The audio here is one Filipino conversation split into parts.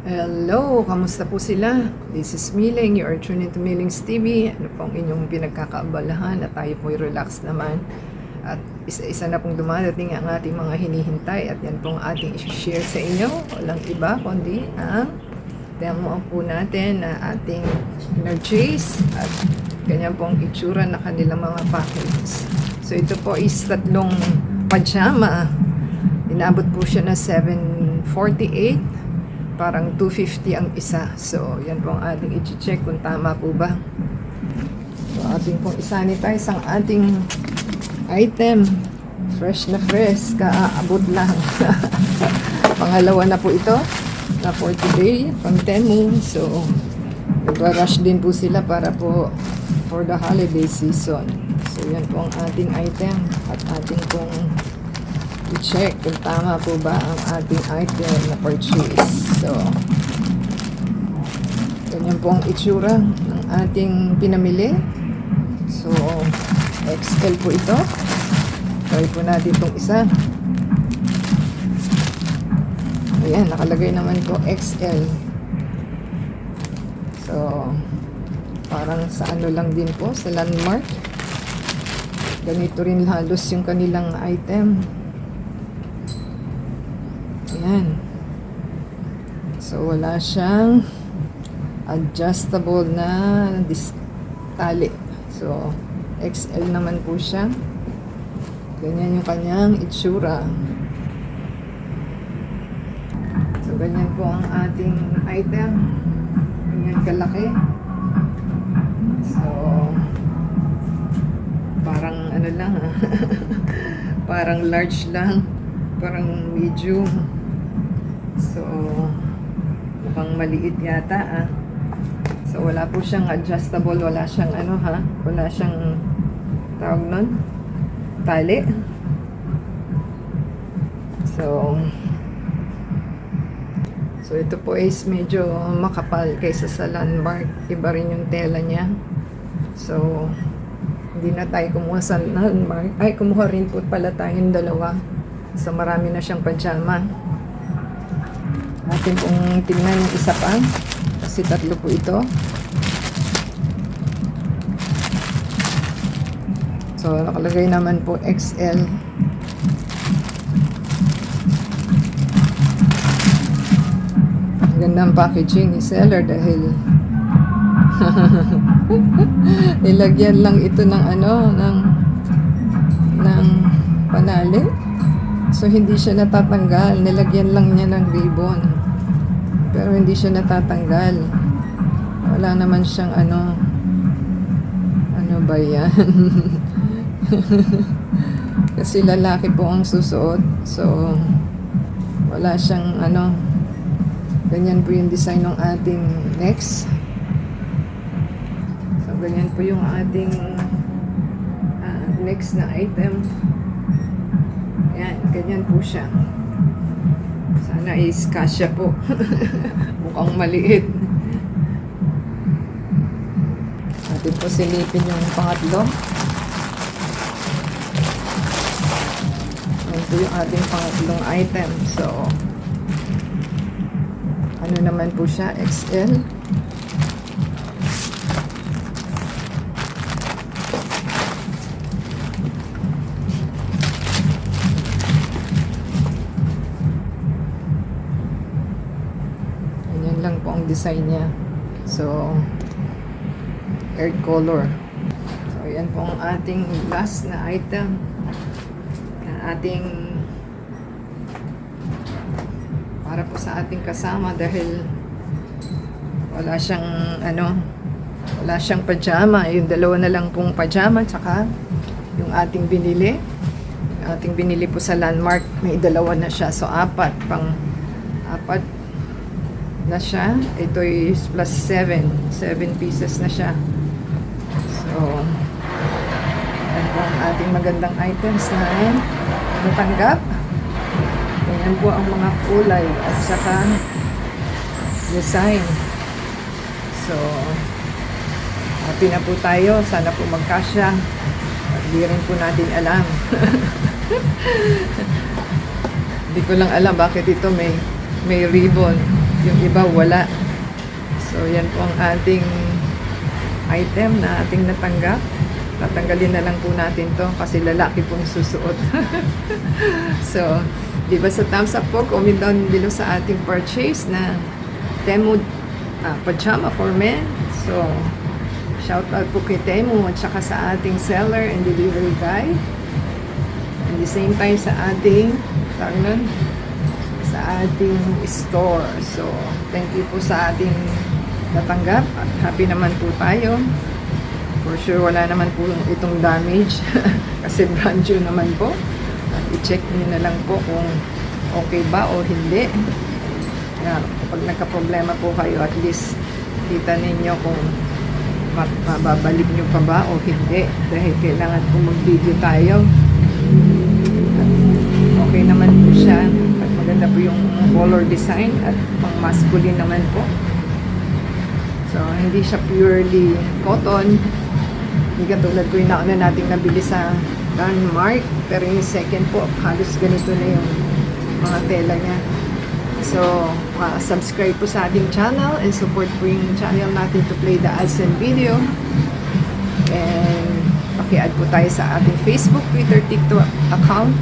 Hello, kamusta po sila? This is Miling, you are tuned into Miling's TV. Ano pong inyong pinagkakaabalahan at tayo po'y relax naman. At isa-isa na pong dumadating ang ating mga hinihintay at yan pong ating i-share sa inyo. Walang iba kundi ang demo po natin na ating purchase at ganyan pong itsura na kanilang mga packages. So ito po is tatlong pajama. Inabot po siya na 748. Parang 250 ang isa. So, yan po ang ating i-check kung tama po ba. So, ating pong isanitize ang ating item. Fresh na fresh. Kaaabot lang. Pangalawa na po ito. Na for today. From 10 moon. So, nag-rush din po sila para po for the holiday season. So, yan po ang ating item. At ating pong i-check kung tama po ba ang ating item na purchase. So, ganyan po ang itsura ng ating pinamili. So, XL po ito. Try po natin itong isa. Ayan, nakalagay naman po XL. So, parang sa ano lang din po, sa Landmark. Ganito rin halos yung kanilang item. Ayan. So, wala siyang adjustable na tali. So, XL naman po siya. Ganyan yung kanyang itsura. So, ganyan po ang ating item. Ganyan kalaki. So, parang ano lang parang large lang. Parang medium. So, mukhang maliit yata So, wala po siyang adjustable. Wala siyang wala siyang tawag nun, tali. So, ito po is medyo makapal kaysa sa Landmark. Iba rin yung tela niya. So, hindi na tayo kumuha sa Landmark. Ay, kumuha rin po pala tayong dalawa. So, marami na siyang pajama. Atin pong tingnan yung isa pa. Kasi tatlo po ito. So, nakalagay naman po XL. Gandang packaging ni seller dahil nilagyan lang ito ng ng panali. So, hindi siya natatanggal. Nilagyan lang niya ng ribbon. Pero hindi siya natatanggal. Wala naman siyang ano ba yan? Kasi lalaki po ang susuot. So, wala siyang ganyan po yung design ng ating next. So, ganyan po yung ating next na item. Ayan, ganyan po siya. Sana is kasya po. Mukhang maliit. Atin po silipin yung pangatlo. Ayan po yung ating pangatlong item. So, ano naman po siya? XL. Lang po ang design niya. So, earth color. So, yan po ang ating last na item. Ating para po sa ating kasama dahil wala siyang wala siyang pajama. Yung dalawa na lang pong pajama tsaka yung ating binili. Yung ating binili po sa Landmark, may dalawa na siya. So, apat na siya. Ito is plus 7 pieces na siya. So, yan po ang ating magandang items na natanggap. Yan po ang mga kulay at saka design. So, happy na po tayo. Sana po magkasya. Hindi rin po natin alam. Hindi ko lang alam bakit ito may ribbon. yung iba wala. So yan po ang ating item na ating natanggap. Tatanggalin na lang po natin to kasi lalaki pong susuot. So, di ba sa thumbs up po, comment down below sa ating purchase na Temu pajama for men. So, shout out po kay Temu at saka sa ating seller and delivery guy. At the same time sa ating sa ating store. So, thank you po sa ating natanggap at happy naman po tayo. For sure, wala naman po itong damage kasi brand new naman po. At i-check niyo na lang po kung okay ba o hindi. Kaya kapag nagka-problema po kayo, at least kita ninyo kung mababalik nyo pa ba o hindi. Dahil kailangan po mag-video tayo. At okay naman po siya. At maganda po yung color design at pang masculine naman po. So, hindi siya purely cotton. Hindi katulad ko yung nauna nating nabili sa Denmark. Pero yung second po, halos ganito na yung mga tela niya. So, subscribe po sa ating channel and support po yung channel natin to play the ads and video. And paki-add po tayo sa ating Facebook, Twitter, TikTok account.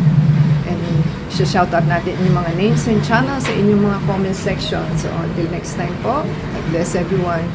And shoutout natin yung mga names and channel sa inyong mga comment section. So, until next time po, God bless everyone.